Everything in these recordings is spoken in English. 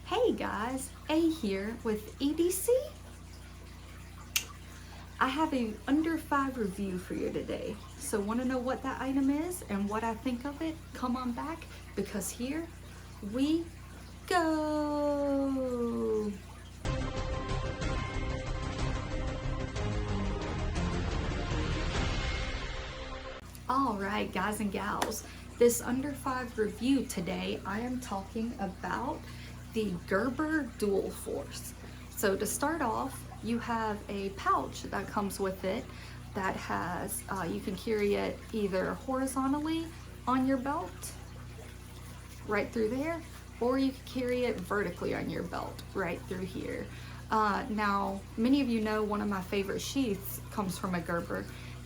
Hey guys, A here with EDC. I have a under 5 review for you today. So want to know what that item is and what I think of it? Come on back because here we go. Alright guys and gals, this under 5 review today I am talking about the Gerber Dual Force. So to start off, you have a pouch that comes with it that has, you can carry it either horizontally on your belt, right through there, or you can carry it vertically on your belt, right through here. Now, many of you know one of my favorite sheaths comes from a Gerber.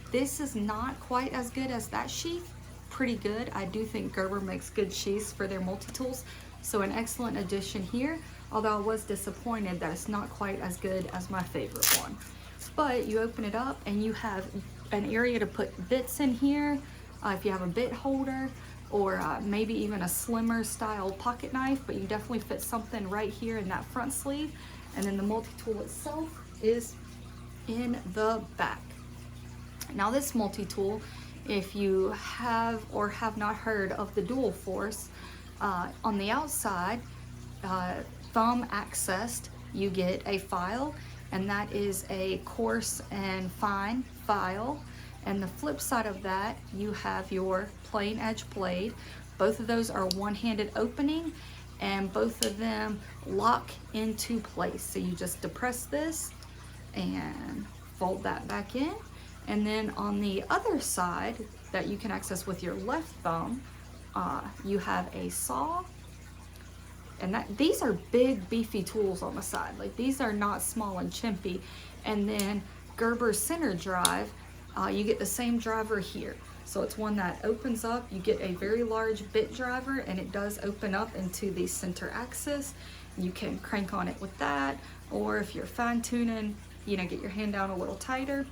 This is not quite as good as that sheath, pretty good. I do think Gerber makes good sheaths for their multi-tools, so an excellent addition here, although I was disappointed that it's not quite as good as my favorite one. But you open it up and you have an area to put bits in here, if you have a bit holder, or maybe even a slimmer style pocket knife, but you definitely fit something right here in that front sleeve. And then the multi-tool itself is in the back. Now this multi-tool, if you have or have not heard of the Dual Force, on the outside, thumb accessed, you get a file, and that is a coarse and fine file. And the flip side of that, you have your plain edge blade. Both of those are one-handed opening, and both of them lock into place. So you just depress this and fold that back in. And then on the other side that you can access with your left thumb, you have a saw, and these are big beefy tools on the side. Like, these are not small and chimpy. And then Gerber center drive, you get the same driver here. So it's one that opens up, you get a very large bit driver, and it does open up into the center axis. You can crank on it with that, or if you're fine tuning, you know, get your hand down a little tighter.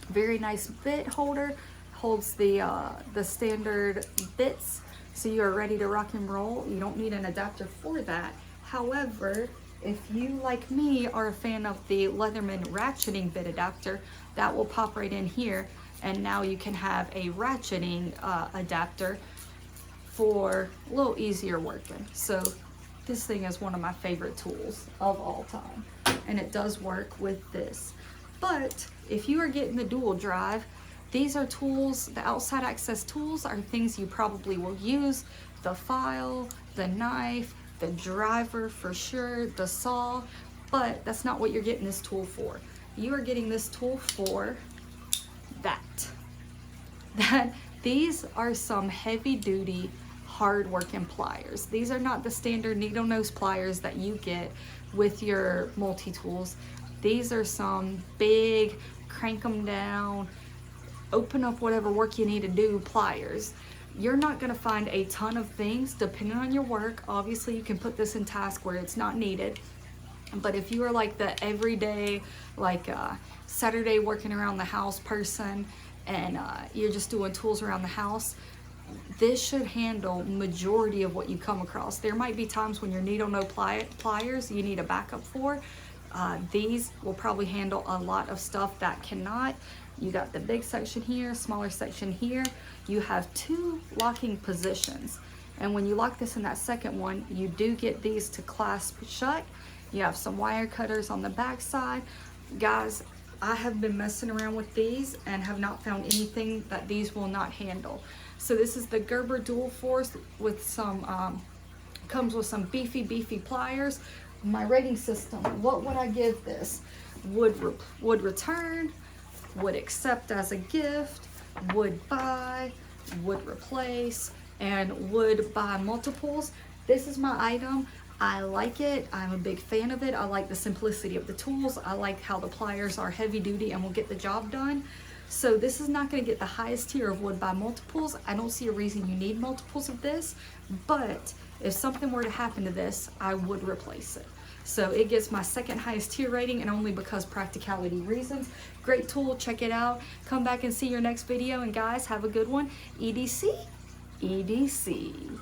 Very nice bit holder, holds the standard bits, so you are ready to rock and roll. You don't need an adapter for that. However, if you, like me, are a fan of the Leatherman ratcheting bit adapter, that will pop right in here, and now you can have a ratcheting adapter for a little easier working. So this thing is one of my favorite tools of all time, and it does work with this. But if you are getting the dual drive, these are tools, the outside access tools are things you probably will use. The file, the knife, the driver for sure, the saw, but that's not what you're getting this tool for. You are getting this tool for that. These are some heavy duty, hard working pliers. These are not the standard needle nose pliers that you get with your multi-tools. These are some big, crank them down, open up whatever work you need to do pliers. You're not going to find a ton of things depending on your work. Obviously you can put this in task where it's not needed, but if you are like the everyday, like Saturday working around the house person, and you're just doing tools around the house, this should handle majority of what you come across. There might be times when your needle no pliers you need a backup for. These will probably handle a lot of stuff that cannot. You got the big section here, smaller section here. You have 2 locking positions, and when you lock this in that second one, you do get these to clasp shut. You have some wire cutters on the back side. Guys, I have been messing around with these and have not found anything that these will not handle. So this is the Gerber Dual Force with some, comes with some beefy pliers. My rating system, what would I give this? Would return, would accept as a gift, would buy, would replace, and would buy multiples. This is my item. I like it. I'm a big fan of it. I like the simplicity of the tools. I like how the pliers are heavy duty and will get the job done. So this is not going to get the highest tier of would buy multiples. I don't see a reason you need multiples of this, but if something were to happen to this, I would replace it. So it gets my second highest tier rating, and only because practicality reasons. Great tool, check it out. Come back and see your next video, and guys, have a good one. EDC, EDC.